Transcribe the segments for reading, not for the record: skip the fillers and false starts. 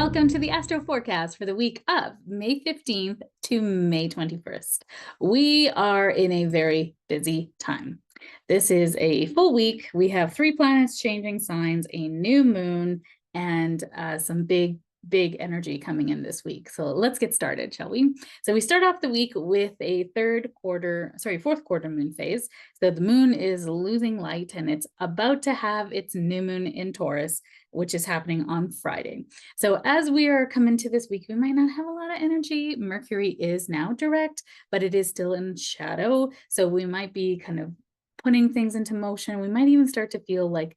Welcome to the Astro Forecast for the week of May 15th to May 21st. We are in a very busy time. This is a full week. We have 3 planets changing signs, a new moon, and some big energy coming in this week. So let's get started, shall we? So we start off the week with a fourth quarter moon phase. So the moon is losing light and it's about to have its new moon in Taurus, which is happening on Friday. So as we are coming to this week, we might not have a lot of energy. Mercury is now direct, but it is still in shadow. So we might be kind of putting things into motion. We might even start to feel like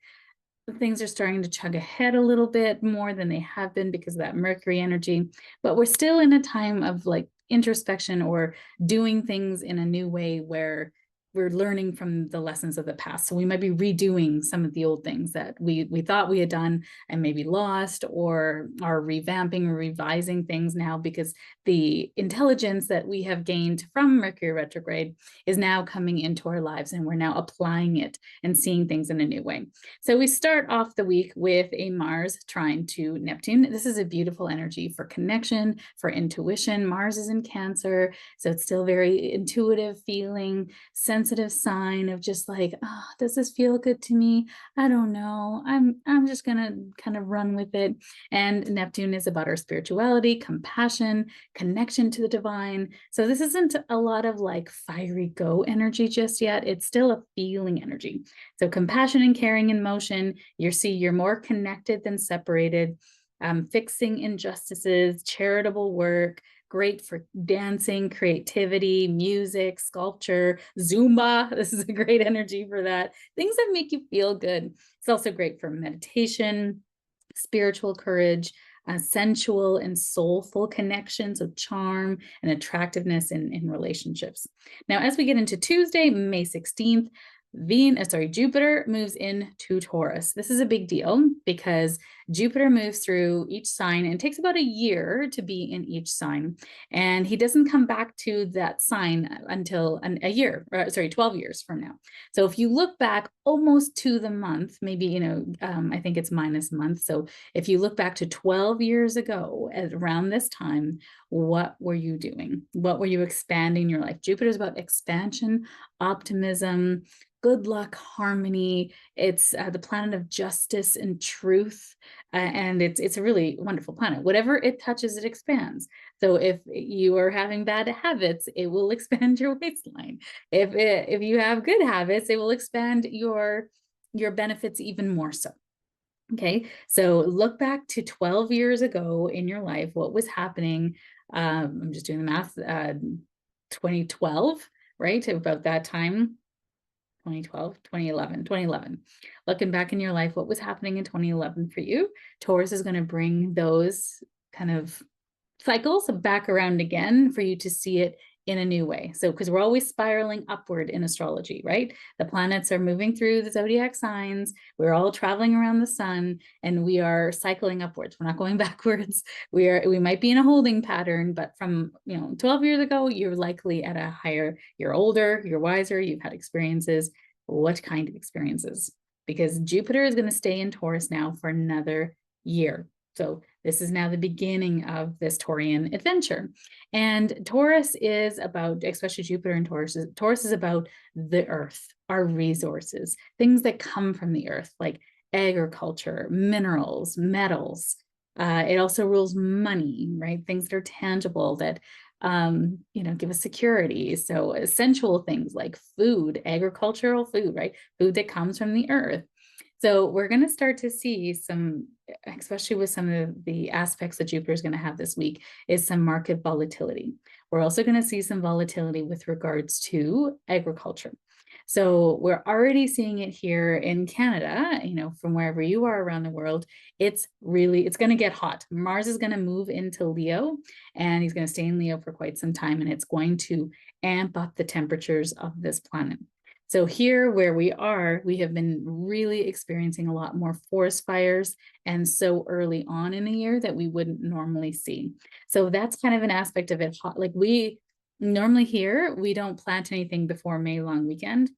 things are starting to chug ahead a little bit more than they have been because of that Mercury energy. But we're still in a time of like introspection or doing things in a new way where we're learning from the lessons of the past. So we might be redoing some of the old things that we thought we had done and maybe lost, or are revamping or revising things now because the intelligence that we have gained from Mercury retrograde is now coming into our lives and we're now applying it and seeing things in a new way. So we start off the week with a Mars trine to Neptune. This is a beautiful energy for connection, for intuition. Mars is in Cancer, so it's still very intuitive feeling, sensitive sign of just like, oh, does this feel good to me? I don't know. I'm just gonna kind of run with it. And Neptune is about our spirituality, compassion, connection to the divine. So this isn't a lot of like fiery go energy just yet. It's still a feeling energy. So compassion and caring in motion. You're more connected than separated. Fixing injustices, charitable work, great for dancing, creativity, music, sculpture, Zumba. This is a great energy for that. Things that make you feel good. It's also great for meditation, spiritual courage, sensual and soulful connections of charm and attractiveness in relationships. Now, as we get into Tuesday, May 16th, Jupiter moves into Taurus. This is a big deal because Jupiter moves through each sign and takes about a year to be in each sign. And he doesn't come back to that sign until 12 years from now. So if you look back almost to the month, maybe, I think it's minus month. So if you look back to 12 years ago, around this time, what were you doing? What were you expanding in your life? Jupiter is about expansion, optimism, good luck, harmony. It's the planet of justice and truth. And it's a really wonderful planet. Whatever it touches, it expands. So if you are having bad habits, it will expand your waistline. If you have good habits, it will expand your benefits even more so. Okay, so look back to 12 years ago in your life. What was happening? I'm just doing the math. 2012, right? About that time. 2011. Looking back in your life, what was happening in 2011 for you? Taurus is going to bring those kind of cycles back around again for you to see it in a new way. So, because we're always spiraling upward in astrology, right? The planets are moving through the zodiac signs. We're all traveling around the sun and we are cycling upwards. We're not going backwards. We might be in a holding pattern, but from 12 years ago, you're likely at a higher, you're older, you're wiser, you've had experiences. What kind of experiences? Because Jupiter is going to stay in Taurus now for another year. So this is now the beginning of this Taurian adventure. And Taurus is about, especially Jupiter and Taurus is about the earth, our resources, things that come from the earth, like agriculture, minerals, metals. It also rules money, right? Things that are tangible that give us security. So essential things like food, agricultural food, right? Food that comes from the earth. So we're going to start to see some, especially with some of the aspects that Jupiter is going to have this week, is some market volatility. We're also going to see some volatility with regards to agriculture. So we're already seeing it here in Canada, from wherever you are around the world. It's going to get hot. Mars is going to move into Leo and he's going to stay in Leo for quite some time, and it's going to amp up the temperatures of this planet. So here where we are, we have been really experiencing a lot more forest fires, and so early on in the year that we wouldn't normally see. So that's kind of an aspect of it. Like we normally here, we don't plant anything before May long weekend.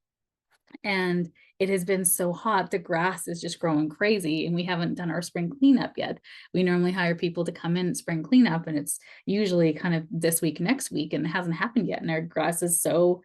And it has been so hot, the grass is just growing crazy, and we haven't done our spring cleanup yet. We normally hire people to come in and spring cleanup, and it's usually kind of this week, next week, and it hasn't happened yet. And our grass is so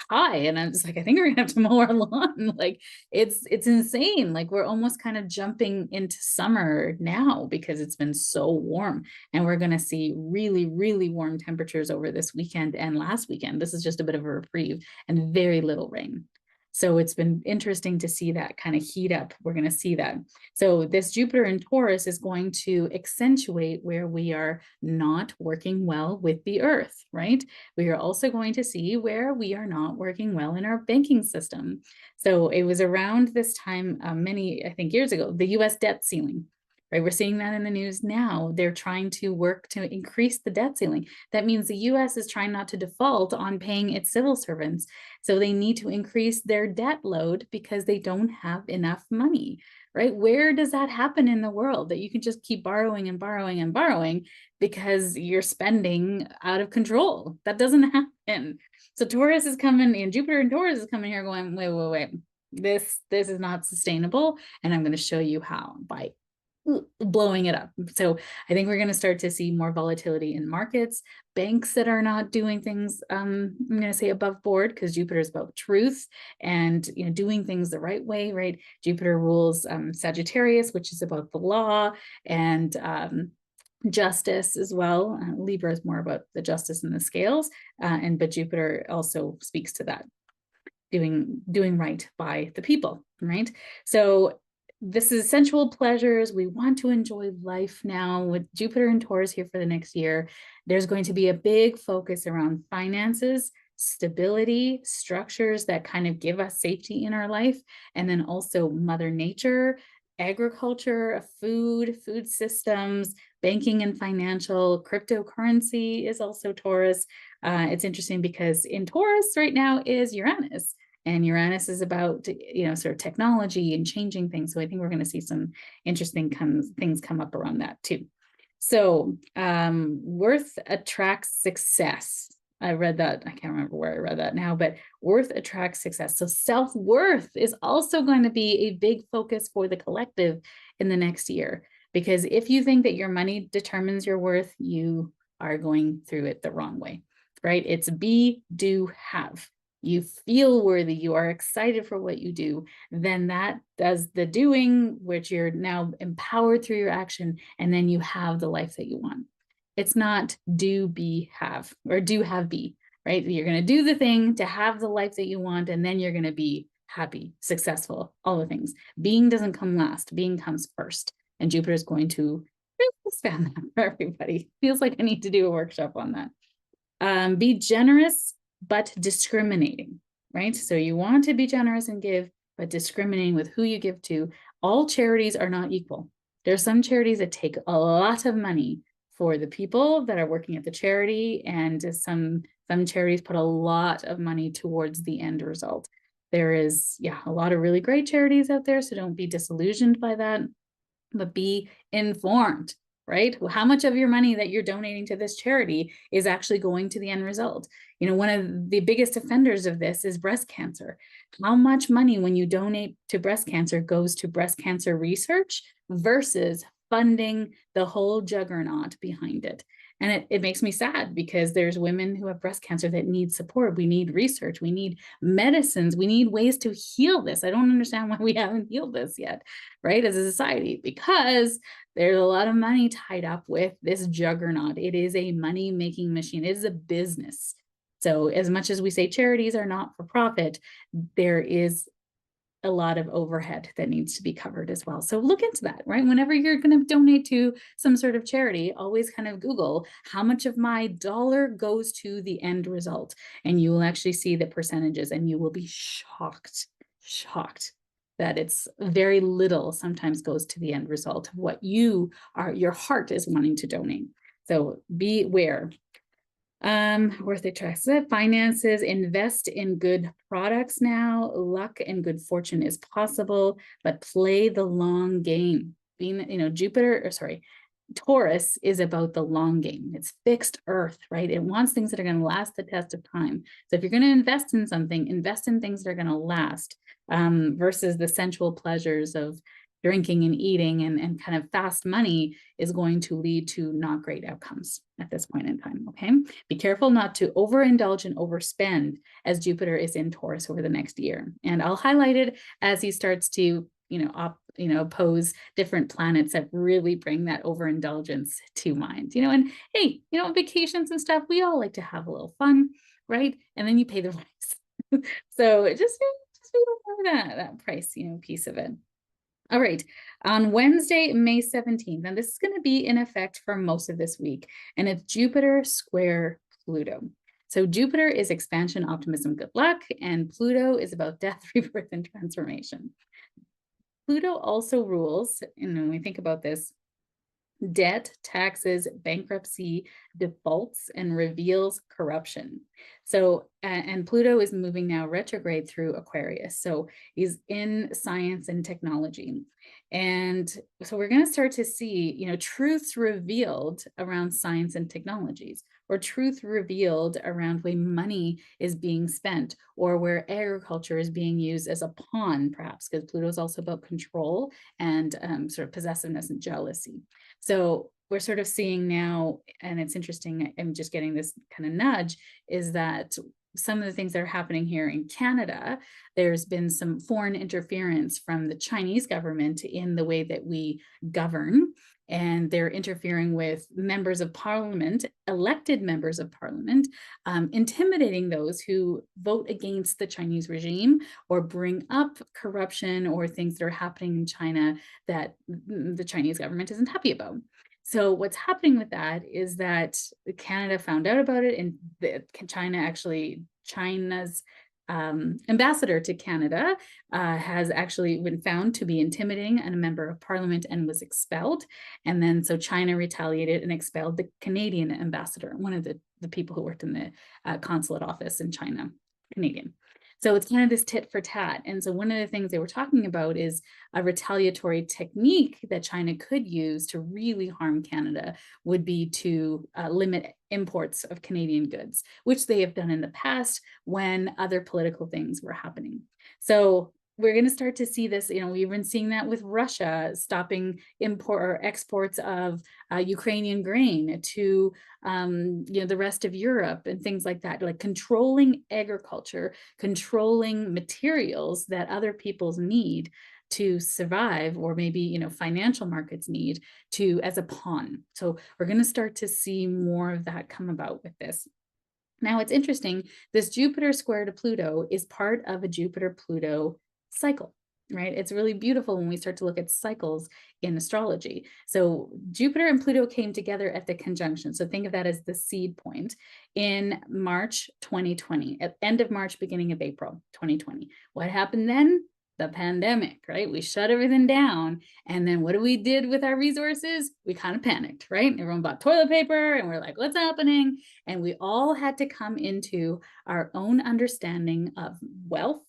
high, and I'm just like, I think we're gonna have to mow our lawn. Like it's insane. Like we're almost kind of jumping into summer now because it's been so warm, and we're gonna see really, really warm temperatures over this weekend and last weekend. This is just a bit of a reprieve and very little rain. So it's been interesting to see that kind of heat up. We're going to see that. So this Jupiter in Taurus is going to accentuate where we are not working well with the earth, right? We are also going to see where we are not working well in our banking system. So it was around this time, I think years ago, the US debt ceiling. Right, we're seeing that in the news now. They're trying to work to increase the debt ceiling. That means the US is trying not to default on paying its civil servants. So they need to increase their debt load because they don't have enough money, right? Where does that happen in the world that you can just keep borrowing and borrowing and borrowing because you're spending out of control? That doesn't happen. So Taurus is coming, and Jupiter and Taurus is coming here going, wait. This is not sustainable. And I'm going to show you how by blowing it up. So I think we're going to start to see more volatility in markets, banks that are not doing things, I'm going to say above board, because Jupiter is about truth and doing things the right way, right? Jupiter rules Sagittarius, which is about the law and justice as well. Libra is more about the justice and the scales, but Jupiter also speaks to that, doing right by the people, right? So this is sensual pleasures. We want to enjoy life now with Jupiter and Taurus here for the next year. There's going to be a big focus around finances, stability, structures that kind of give us safety in our life, and then also Mother Nature, agriculture, food systems, banking and financial. Cryptocurrency is also Taurus. It's interesting because in Taurus right now is Uranus. And Uranus is about, sort of technology and changing things. So I think we're going to see some interesting things come up around that too. So worth attracts success. I read that. I can't remember where I read that now, but worth attracts success. So self-worth is also going to be a big focus for the collective in the next year. Because if you think that your money determines your worth, you are going through it the wrong way, right? It's be, do, have. You feel worthy, you are excited for what you do, then that does the doing, which you're now empowered through your action, and then you have the life that you want. It's not do, be, have, or do, have, be, right? You're going to do the thing to have the life that you want, and then you're going to be happy, successful, all the things. Being doesn't come last, being comes first. And Jupiter is going to really expand that for everybody. Feels like I need to do a workshop on that. Be generous, but discriminating, right? So you want to be generous and give, but discriminating with who you give to. All charities are not equal. There are some charities that take a lot of money for the people that are working at the charity, and some charities put a lot of money towards the end result. There is, a lot of really great charities out there, so don't be disillusioned by that, but be informed, right? How much of your money that you're donating to this charity is actually going to the end result? One of the biggest offenders of this is breast cancer. How much money when you donate to breast cancer goes to breast cancer research versus funding the whole juggernaut behind it? And it makes me sad because there's women who have breast cancer that need support. We need research. We need medicines. We need ways to heal this. I don't understand why we haven't healed this yet, right, as a society, because there's a lot of money tied up with this juggernaut. It is a money-making machine. It is a business. So as much as we say charities are not for profit, there is a lot of overhead that needs to be covered as well. So look into that, right? Whenever you're going to donate to some sort of charity, always kind of Google how much of my dollar goes to the end result. And you will actually see the percentages, and you will be shocked that it's very little sometimes goes to the end result of what your heart is wanting to donate. So beware. Worth attracts finances, invest in good products now. Luck and good fortune is possible, but play the long game. Taurus is about the long game. It's fixed earth, right? It wants things that are going to last the test of time. So if you're going to invest in something, invest in things that are going to last, versus the sensual pleasures of drinking and eating, and kind of fast money is going to lead to not great outcomes at this point in time. Okay. Be careful not to overindulge and overspend as Jupiter is in Taurus over the next year. And I'll highlight it as he starts to, oppose different planets that really bring that overindulgence to mind. And hey, vacations and stuff, we all like to have a little fun, right? And then you pay the price. So just that price, piece of it. All right, on Wednesday, May 17th, and this is going to be in effect for most of this week, and it's Jupiter square Pluto. So Jupiter is expansion, optimism, good luck, and Pluto is about death, rebirth, and transformation. Pluto also rules, and when we think about this, debt, taxes, bankruptcy, defaults, and reveals corruption. So, and Pluto is moving now retrograde through Aquarius. So he's in science and technology. And so we're going to start to see, truths revealed around science and technologies, or truth revealed around where money is being spent, or where agriculture is being used as a pawn, perhaps, because Pluto is also about control and sort of possessiveness and jealousy. So we're sort of seeing now, and it's interesting, I'm just getting this kind of nudge, is that some of the things that are happening here in Canada, there's been some foreign interference from the Chinese government in the way that we govern. And they're interfering with members of parliament, elected members of parliament, intimidating those who vote against the Chinese regime or bring up corruption or things that are happening in China that the Chinese government isn't happy about. So what's happening with that is that Canada found out about it, and China's ambassador to Canada has actually been found to be intimidating a member of parliament and was expelled. And then so China retaliated and expelled the Canadian ambassador, one of the people who worked in the consulate office in China, Canadian. So it's kind of this tit for tat. And so one of the things they were talking about is a retaliatory technique that China could use to really harm Canada would be to limit imports of Canadian goods, which they have done in the past when other political things were happening. So we're going to start to see this, we've been seeing that with Russia stopping import or exports of Ukrainian grain to, the rest of Europe and things like that, like controlling agriculture, controlling materials that other peoples need to survive, or maybe, financial markets need to as a pawn. So we're going to start to see more of that come about with this. Now, it's interesting, this Jupiter square to Pluto is part of a Jupiter-Pluto cycle, right? It's really beautiful when we start to look at cycles in astrology. So Jupiter and Pluto came together at the conjunction. So think of that as the seed point in March 2020, at end of March, beginning of April 2020. What happened then? The pandemic, right? We shut everything down. And then what do we did with our resources? We kind of panicked, right? Everyone bought toilet paper and we're like, what's happening? And we all had to come into our own understanding of wealth,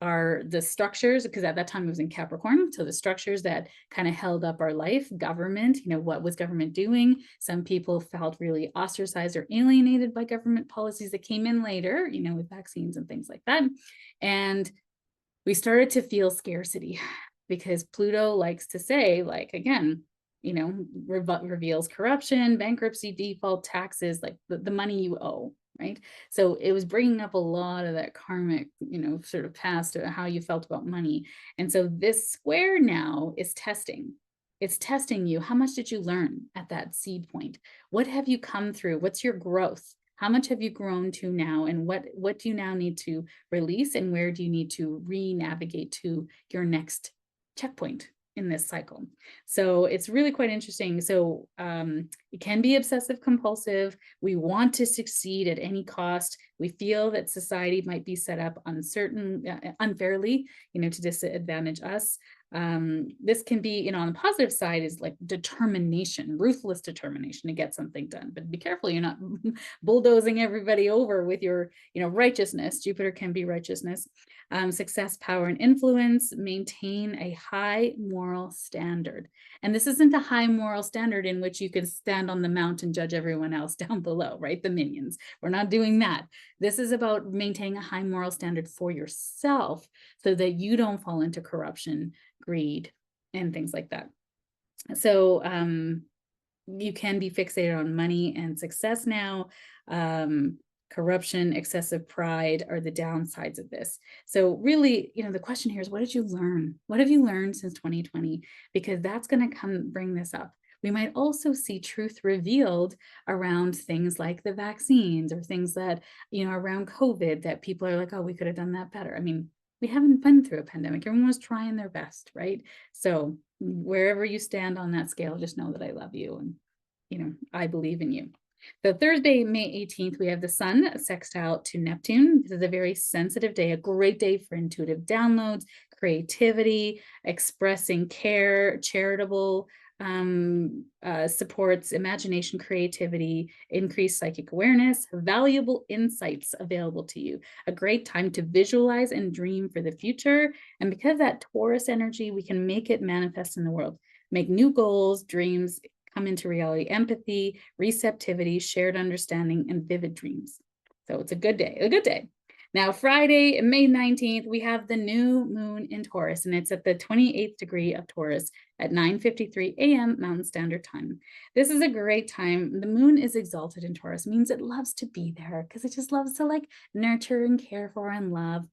are the structures, because at that time it was in Capricorn. So the structures that kind of held up our life, government, what was government doing? Some people felt really ostracized or alienated by government policies that came in later, with vaccines and things like that. And we started to feel scarcity because Pluto likes to say, like, again, reveals corruption, bankruptcy, default, taxes, like the money you owe, right? So it was bringing up a lot of that karmic, sort of past how you felt about money. And so this square now is testing. It's testing you. How much did you learn at that seed point? What have you come through? What's your growth? How much have you grown to now? And what do you now need to release? And where do you need to re-navigate to your next checkpoint in this cycle? So it's really quite interesting. So it can be obsessive compulsive. We want to succeed at any cost. We feel that society might be set up unfairly, to disadvantage us. This can be, on the positive side is like determination, ruthless determination to get something done. But be careful, you're not bulldozing everybody over with your, righteousness. Jupiter can be righteousness. Success, power, and influence. Maintain a high moral standard. And this isn't a high moral standard in which you can stand on the mount and judge everyone else down below, right? The minions. We're not doing that. This is about maintaining a high moral standard for yourself so that you don't fall into corruption, greed, and things like that. So you can be fixated on money and success now. Corruption, excessive pride are the downsides of this. So really, the question here is, what did you learn? What have you learned since 2020? Because that's going to bring this up. We might also see truth revealed around things like the vaccines or things that, around COVID that people are like, oh, we could have done that better. I mean, we haven't been through a pandemic. Everyone was trying their best, right? So wherever you stand on that scale, just know that I love you and, I believe in you. So Thursday, May 18th, we have the sun sextile to Neptune. This is a very sensitive day, a great day for intuitive downloads, creativity, expressing care, charitable supports, imagination, creativity, increased psychic awareness, valuable insights available to you. A great time to visualize and dream for the future. And because that Taurus energy, we can make it manifest in the world, make new goals, dreams, come into reality, empathy, receptivity, shared understanding, and vivid dreams. So it's a good day, Now, Friday, May 19th, we have the new moon in Taurus, and it's at the 28th degree of Taurus at 9:53 a.m. Mountain Standard Time. This is a great time. The moon is exalted in Taurus, means it loves to be there because it just loves to nurture and care for and love.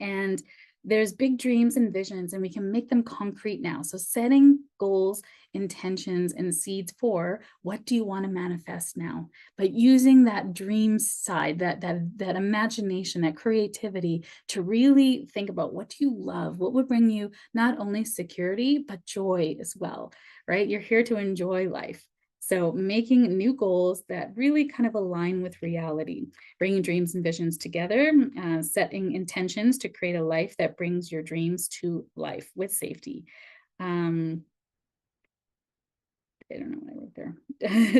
And there's big dreams and visions, and we can make them concrete now. So setting goals, intentions, and seeds for what do you want to manifest now, but using that dream side, that imagination, that creativity to really think about what do you love, what would bring you not only security, but joy as well, right? You're here to enjoy life. So making new goals that really kind of align with reality, bringing dreams and visions together, setting intentions to create a life that brings your dreams to life with safety. I don't know what I wrote there.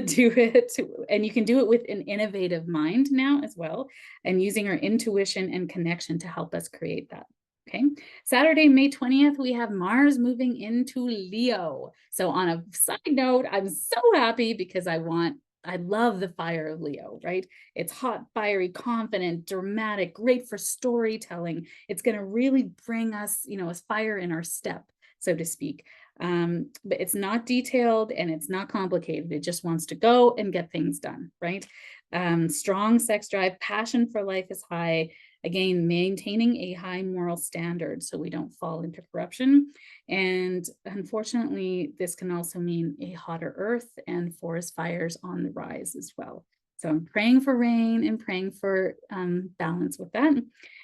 Do it. And you can do it with an innovative mind now as well, and using our intuition and connection to help us create that. Okay. Saturday, May 20th, we have Mars moving into Leo. So on a side note, I'm so happy because I love the fire of Leo, right? It's hot, fiery, confident, dramatic, great for storytelling. It's going to really bring us, a fire in our step, so to speak. But it's not detailed and it's not complicated. It just wants to go and get things done, right? Strong sex drive, passion for life is high. Again, maintaining a high moral standard so we don't fall into corruption. And unfortunately, this can also mean a hotter earth and forest fires on the rise as well. So I'm praying for rain and praying for balance with that.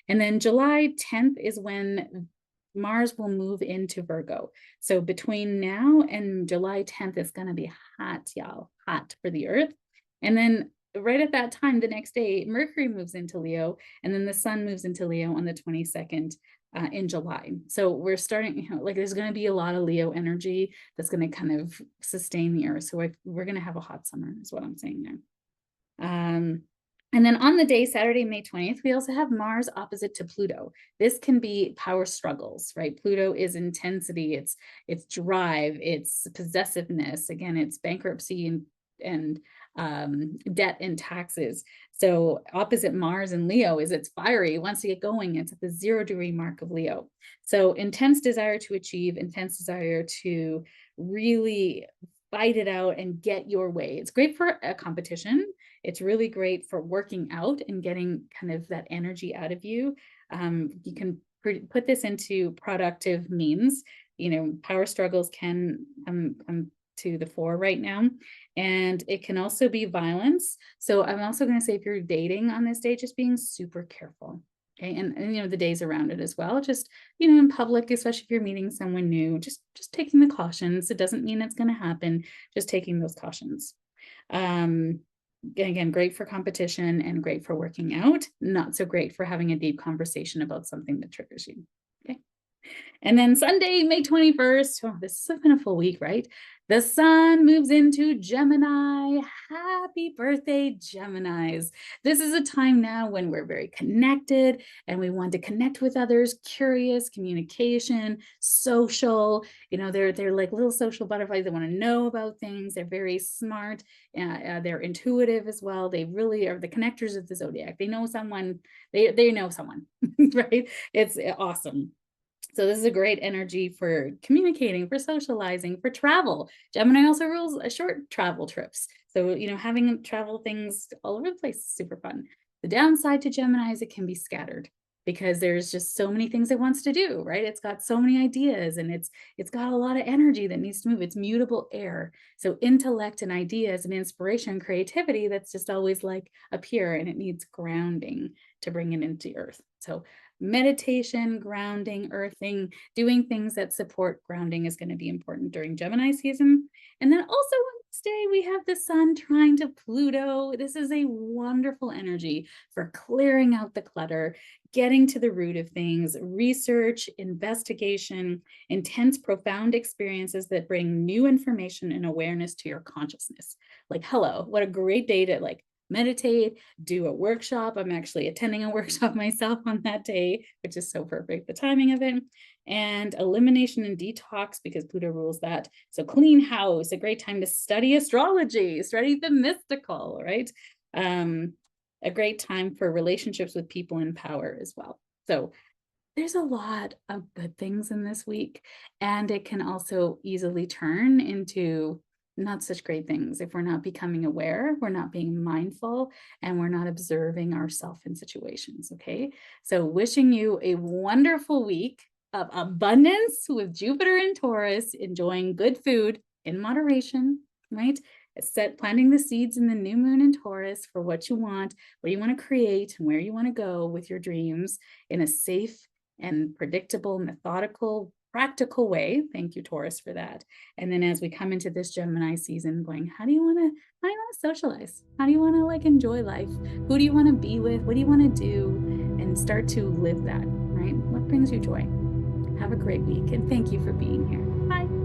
And then July 10th is when Mars will move into Virgo. So between now and July 10th, it's going to be hot, y'all, hot for the earth. And then right at that time, the next day, Mercury moves into Leo, and then the sun moves into Leo on the 22nd in July. So we're starting, there's going to be a lot of Leo energy that's going to kind of sustain the earth. So we're going to have a hot summer is what I'm saying there. And then on the day, Saturday, May 20th, we also have Mars opposite to Pluto. This can be power struggles, right? Pluto is intensity, it's drive, it's possessiveness. Again, it's bankruptcy and debt and taxes. So opposite Mars and Leo is it's fiery. It wants to get going. It's at the 0-degree mark of Leo. So intense desire to achieve, intense desire to really fight it out and get your way. It's great for a competition. It's really great for working out and getting kind of that energy out of you. You can put this into productive means. Power struggles can come to the fore right now. And it can also be violence. So I'm also going to say if you're dating on this day, just being super careful. Okay. And the days around it as well. Just, in public, especially if you're meeting someone new, just taking the cautions. It doesn't mean it's going to happen. Just taking those cautions. Again, great for competition and great for working out. Not so great for having a deep conversation about something that triggers you. Okay. And then Sunday, May 21st, oh, this has been a full week, right? The sun moves into Gemini. Happy birthday, Geminis. This is a time now when we're very connected and we want to connect with others, curious, communication, social. They're like little social butterflies. They want to know about things. They're very smart. They're intuitive as well. They really are the connectors of the zodiac. They know someone, they know someone, right? It's awesome. So this is a great energy for communicating, for socializing, for travel. Gemini also rules short travel trips. So, having travel things all over the place is super fun. The downside to Gemini is it can be scattered because there's just so many things it wants to do, right? It's got so many ideas and it's got a lot of energy that needs to move. It's mutable air. So intellect and ideas and inspiration, creativity, that's just always like up here, and it needs grounding to bring it into earth. So meditation, grounding, earthing, doing things that support grounding is going to be important during Gemini season. And then also on this day, we have the sun trine to Pluto. This is a wonderful energy for clearing out the clutter, getting to the root of things, research, investigation, intense, profound experiences that bring new information and awareness to your consciousness. Like, hello, what a great day to meditate, do a workshop. I'm actually attending a workshop myself on that day, which is so perfect, the timing of it. And elimination and detox, because Pluto rules that. So clean house, a great time to study astrology, study the mystical, right? A great time for relationships with people in power as well. So there's a lot of good things in this week, and it can also easily turn into not such great things if we're not becoming aware, we're not being mindful, and we're not observing ourselves in situations. Okay, so wishing you a wonderful week of abundance with Jupiter in Taurus, enjoying good food in moderation, right? Planting the seeds in the new moon in Taurus for what you want, what you want to create, and where you want to go with your dreams in a safe and predictable, methodical, practical way. Thank you, Taurus, for that. And then as we come into this Gemini season, going, how do you want to socialize? How do you want to enjoy life? Who do you want to be with? What do you want to do? And start to live that, right? What brings you joy? Have a great week, and thank you for being here. Bye.